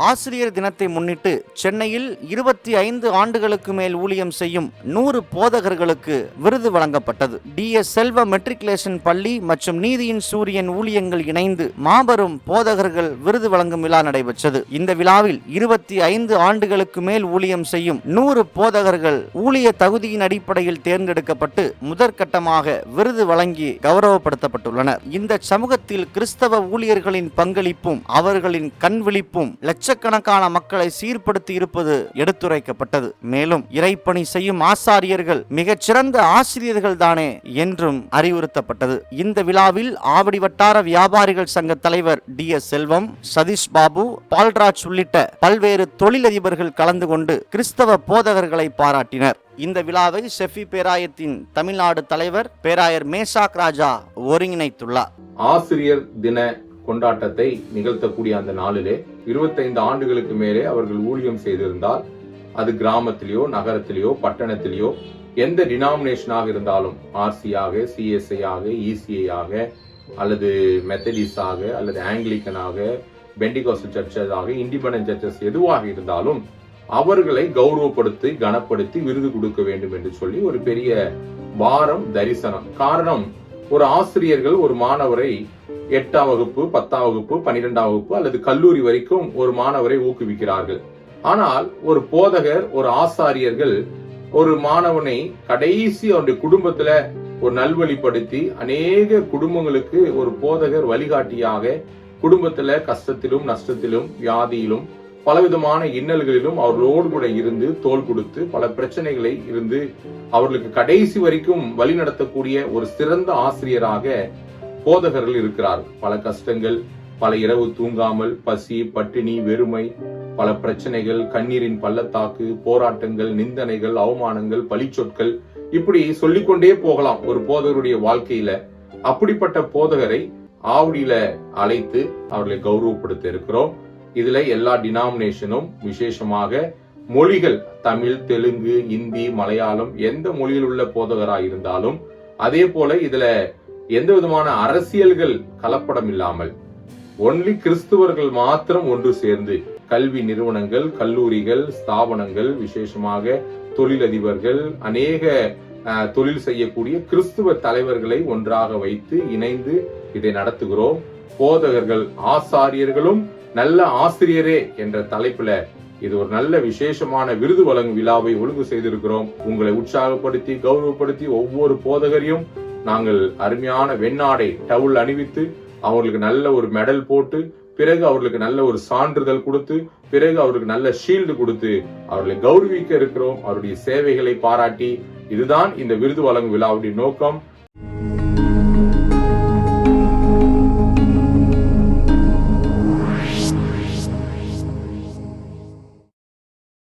ஆசிரியர் தினத்தை முன்னிட்டு சென்னையில் 25 ஆண்டுகளுக்கு மேல் ஊழியம் செய்யும் 100 போதகர்களுக்கு விருது வழங்கப்பட்டது. DS செல்வ மெட்ரிகுலேஷன் பள்ளி மற்றும் நீதியின் சூரியன் ஊழியங்கள் இணைந்து மாபெரும் போதகர்கள் விருது வழங்கும் விழா நடைபெற்றது. இந்த விழாவில் 25 ஆண்டுகளுக்கு மேல் ஊழியம் செய்யும் 100 போதகர்கள் ஊழிய தகுதியின் அடிப்படையில் தேர்ந்தெடுக்கப்பட்டு முதற்கட்டமாக விருது வழங்கி கௌரவப்படுத்தப்பட்டுள்ளனர். இந்த சமூகத்தில் கிறிஸ்தவ ஊழியர்களின் பங்களிப்பும் அவர்களின் கண்விழிப்பும் லட்சக்கணக்கான மக்களை சீர்படுத்தி இருப்பது எடுத்துரைக்கப்பட்டது. மேலும் இறைப்பணி செய்யும் ஆசாரியர்கள் மிகச்சிறந்த ஆசிரியர்கள் தானே என்றும் அறிவுறுத்தப்பட்டது. இந்த விழாவில் ஆவடி வட்டார வியாபாரிகள் சங்க தலைவர் DS செல்வம், சதீஷ் பாபு, பால்ராஜ் உள்ளிட்ட பல்வேறு தொழிலதிபர்கள் கலந்து கொண்டு கிறிஸ்தவ போதகர்களை பாராட்டினர். இந்த விழாவை ஷெஃபி பேராயத்தின் தமிழ்நாடு தலைவர் பேராயர் மேசாக் ராஜா ஒருங்கிணைத்துள்ளார். ஆசிரியர் தின கொண்டாட்டத்தை நிகழ்த்தக்கூடிய அந்த நாளிலே 25 ஆண்டுகளுக்கு மேலே அவர்கள் ஊழியம் செய்திருந்தால் அது கிராமத்திலேயோ நகரத்திலேயோ பட்டணத்திலேயோ எந்த டினாமினேஷனாக இருந்தாலும் RC-ஆக, CSI-ஆக, ECI-ஆக அல்லது மெத்தடிஸ்டாக அல்லது ஆங்கிலிக்கனாக, பெண்டிகாஸ்டல் சர்ச்சஸாக, இண்டிபெண்டன்ட் சர்ச்சஸ் எதுவாக இருந்தாலும் அவர்களை கௌரவப்படுத்தி கனப்படுத்தி விருது கொடுக்க வேண்டும் என்று சொல்லி ஒரு பெரிய வாரம் தரிசனம். காரணம், ஒரு ஆசிரியர்கள் ஒரு மாணவரை 8ஆம் வகுப்பு, 10ஆம் வகுப்பு, 12ஆம் வகுப்பு அல்லது கல்லூரி வரைக்கும் ஒரு மாணவரை ஊக்குவிக்கிறார்கள். ஆனால் ஒரு போதகர், ஒரு ஆசாரியர்கள் ஒரு மாணவனை கடைசி அவருடைய குடும்பத்துல ஒரு நல்வழிப்படுத்தி அநேக குடும்பங்களுக்கு ஒரு போதகர் வழிகாட்டியாக குடும்பத்துல கஷ்டத்திலும் நஷ்டத்திலும் வியாதியிலும் பலவிதமான இன்னல்களிலும் அவர்களோடு கூட இருந்து தோள் கொடுத்து பல பிரச்சனைகளை இருந்து அவர்களுக்கு கடைசி வரைக்கும் வழி நடத்தக்கூடிய ஒரு சிறந்த ஆசிரியராக போதகர்கள் இருக்கிறார். பல கஷ்டங்கள், பல இரவு தூங்காமல், பசி, பட்டினி, வெறுமை, பல பிரச்சனைகள், கண்ணீரின் பள்ளத்தாக்கு, போராட்டங்கள், நிந்தனைகள், அவமானங்கள், பழிச்சொற்கள், இப்படி சொல்லிக்கொண்டே போகலாம் ஒரு போதகருடைய வாழ்க்கையில. அப்படிப்பட்ட போதகரை ஆவடியில அழைத்து அவர்களை கௌரவப்படுத்த இருக்கிறோம். இதுல எல்லா டினாமினேஷனும், விசேஷமாக மொழிகள், தமிழ், தெலுங்கு, இந்தி, மலையாளம், எந்த மொழியில் உள்ள போதகராக இருந்தாலும், அதே போல இதுல எந்த விதமான அரசியல்கள் கலப்படம் இல்லாமல் ஒன்லி கிறிஸ்துவர்கள் மாத்திரம் ஒன்று சேர்ந்து கல்வி நிறுவனங்கள், கல்லூரிகள், ஸ்தாபனங்கள், விசேஷமாக தொழிலதிபர்கள், அநேக தொழில் செய்யக்கூடிய கிறிஸ்துவ தலைவர்களை ஒன்றாக வைத்து இணைந்து இதை நடத்துகிறோம். போதகர்கள், ஆசாரியர்களும் நல்ல ஆசிரியரே என்ற தலைப்புல இது ஒரு நல்ல விசேஷமான விருது வழங்கும் விழாவை ஒழுங்கு செய்திருக்கிறோம். உங்களை உற்சாகப்படுத்தி கௌரவப்படுத்தி ஒவ்வொரு போதகரையும் நாங்கள் அருமையான வெண்ணாடை டவுல் அணிவித்து அவர்களுக்கு நல்ல ஒரு மெடல் போட்டு, பிறகு அவர்களுக்கு நல்ல ஒரு சான்றிதழ் கொடுத்து, பிறகு அவர்களுக்கு நல்ல ஷீல்டு கொடுத்து அவர்களை கௌரவிக்க இருக்கிறோம். அவருடைய சேவைகளை பாராட்டி, இதுதான் இந்த விருது வழங்கும் விழாவுடைய நோக்கம்.